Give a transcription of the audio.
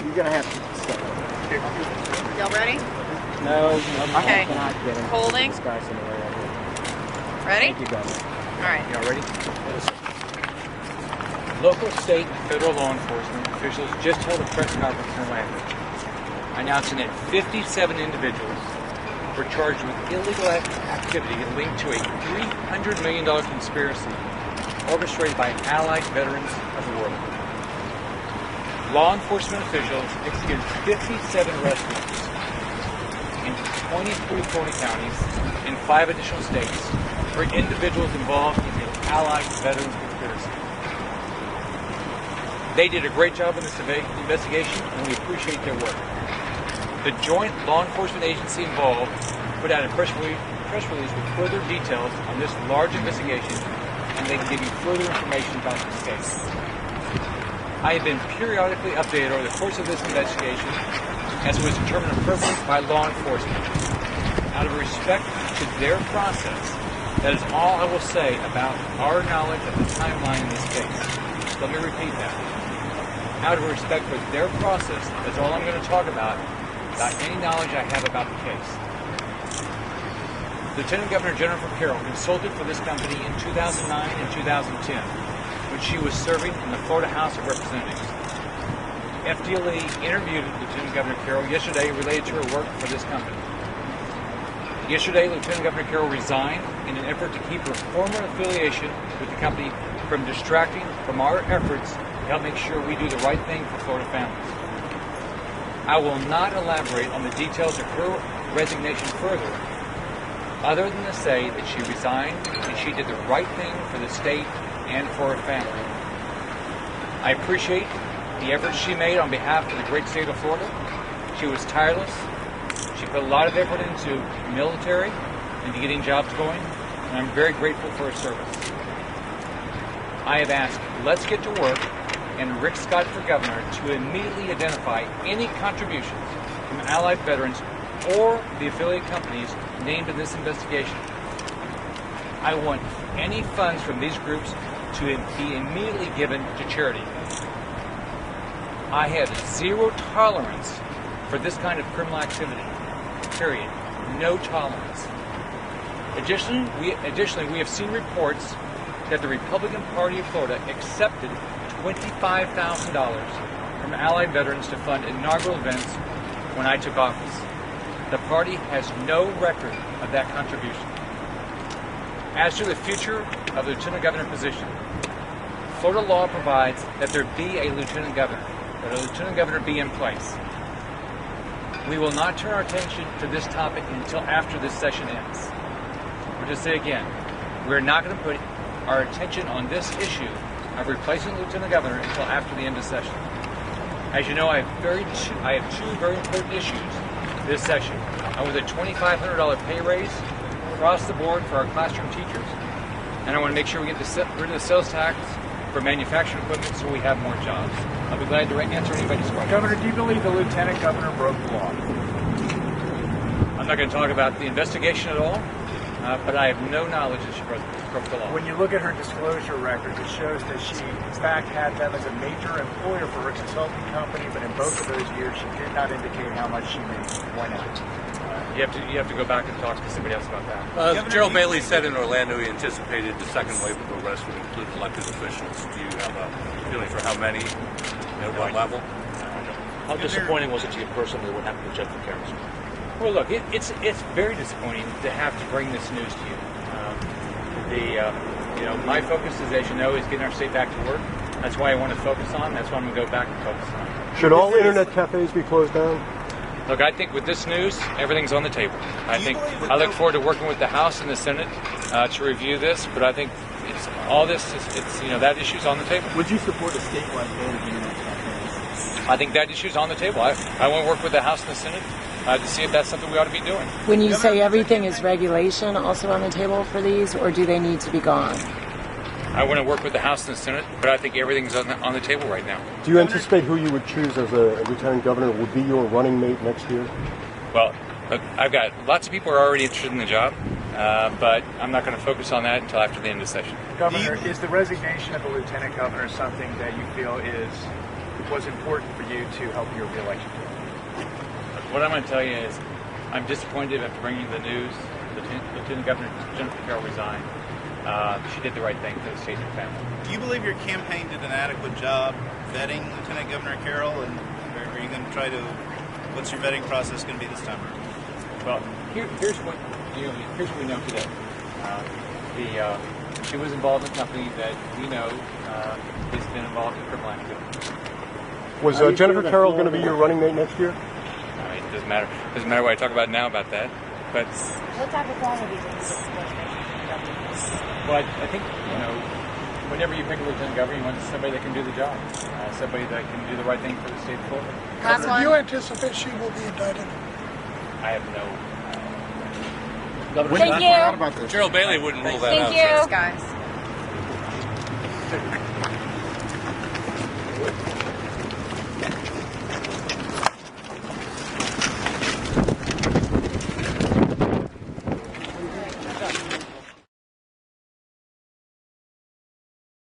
You're going to have to step up. Y'all ready? No, okay. I cannot get him. Holding. This guy's in the way of it. Ready? Thank you, Governor. All right. Y'all ready? Local, state, and federal law enforcement officials just held a press conference in Atlanta announcing that 57 individuals were charged with illegal activity linked to a $300 million conspiracy orchestrated by allied veterans of the world. Law enforcement officials executed 57 arrest warrants in 23 Florida counties and 5 additional states for individuals involved in the allied veterans conspiracy. They did a great job in this investigation, and we appreciate their work. The joint law enforcement agency involved put out a press release with further details on this large investigation, and they can give you further information about this case. I have been periodically updated over the course of this investigation as it was determined appropriately by law enforcement. Out of respect to their process, that is all I will say about our knowledge of the timeline in this case. Let me repeat that. Out of respect for their process, that's all I'm going to talk about any knowledge I have about the case. Lieutenant Governor Jennifer Carroll consulted for this company in 2009 and 2010 when she was serving in the Florida House of Representatives. FDLE interviewed Lieutenant Governor Carroll yesterday related to her work for this company. Yesterday, Lieutenant Governor Carroll resigned in an effort to keep her former affiliation with the company from distracting from our efforts to help make sure we do the right thing for Florida families. I will not elaborate on the details of her resignation further, other than to say that she resigned and she did the right thing for the state and for her family. I appreciate the efforts she made on behalf of the great state of Florida. She was tireless. She put a lot of effort into military, into getting jobs going, and I'm very grateful for her service. I have asked, let's get to work, and Rick Scott for governor to immediately identify any contributions from allied veterans or the affiliate companies named in this investigation. I want any funds from these groups to be immediately given to charity. I have zero tolerance for this kind of criminal activity. Period. No tolerance. Additionally, we have seen reports that the Republican Party of Florida accepted $25,000 from allied veterans to fund inaugural events when I took office. The party has no record of that contribution. As to the future of the Lieutenant Governor position, Florida law provides that there be a Lieutenant Governor, that a Lieutenant Governor be in place. We will not turn our attention to this topic until after this session ends. Or to say again, we're not going to put our attention on this issue of replacing the Lieutenant Governor until after the end of session. As you know, I have two very important issues this session. I want a $2,500 pay raise across the board for our classroom teachers, and I want to make sure we get rid of the sales tax for manufacturing equipment so we have more jobs. I'll be glad to answer anybody's questions. Governor, do you believe the Lieutenant Governor broke the law? I'm not going to talk about the investigation at all, but I have no knowledge that she broke the law. When you look at her disclosure record, it shows that she, in fact, had them as a major employer for her consulting company, but in both of those years, she did not indicate how much she made. Why not? You have to go back and talk to somebody else about that. Gerald Bailey said in Orlando he anticipated the second wave of arrests would include elected officials. Do you have a feeling for how many, at what level? How disappointing was it to you personally what happened to Jennifer Carroll? Well, look, it's very disappointing to have to bring this news to you. My focus is, as you know, is getting our state back to work. That's why I want to focus on. That's why I'm going to go back and focus on. Should all internet cafes be closed down? Look, I think with this news, everything's on the table. I look forward to working with the House and the Senate to review this, but I think that issue's on the table. Would you support a statewide ban of internet cafes? I think that issue's on the table. I want to work with the House and the Senate to see if that's something we ought to be doing. When you say everything is regulation also on the table for these, or do they need to be gone? I want to work with the House and the Senate, but I think everything's on the table right now. Do you anticipate who you would choose as a lieutenant governor would be your running mate next year? Well, look, I've got lots of people who are already interested in the job, but I'm not going to focus on that until after the end of the session. Governor, is the resignation of the lieutenant governor something that you feel is was important for you to help your reelection? What I'm going to tell you is, I'm disappointed after bringing the news. Lieutenant Governor Jennifer Carroll resigned. She did the right thing for the state and family. Do you believe your campaign did an adequate job vetting Lieutenant Governor Carroll, and are you going to try to? What's your vetting process going to be this time around? Well, here's what we know today. She was involved in a company that we know has been involved in criminal activity. Was Jennifer Carroll going to be your running mate next year? I mean, it doesn't matter. Doesn't matter what I talk about now about that. But What type of qualities are you supposed to make? well, I think whenever you pick a lieutenant governor, you want somebody that can do the job, somebody that can do the right thing for the state of Florida. Last one. Do you anticipate she will be indicted? I have no. Thank you. Gerald Bailey wouldn't rule that out. Thank you. sir. Guys.